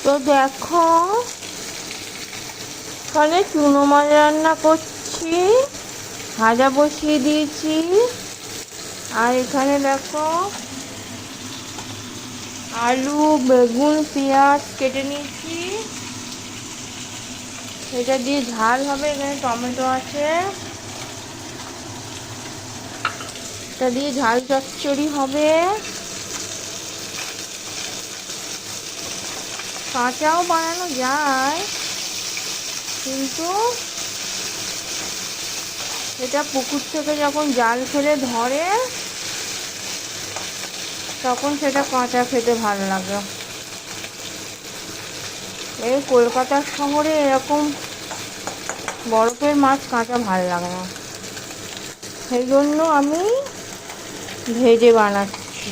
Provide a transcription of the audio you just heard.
তো দেখো, এখানে চুনো মাছ রান্না করছি, ভাজা বসিয়ে দিয়েছি। আর এখানে দেখো আলু, বেগুন, পেঁয়াজ কেটে নিয়েছি, এটা দিয়ে ঝাল হবে। এখানে টমেটো আছে, এটা দিয়ে ঝাল চচ্চড়ি হবে। কাঁচাও বানানো যায়, কিন্তু এটা পুকুর থেকে যখন জাল ফেলে ধরে তখন সেটা কাঁচা খেতে ভালো লাগে। এই কলকাতার শহরে এরকম বরফের মাছ কাঁচা ভালো লাগে না, সেই জন্য আমি ভেজে বানাচ্ছি।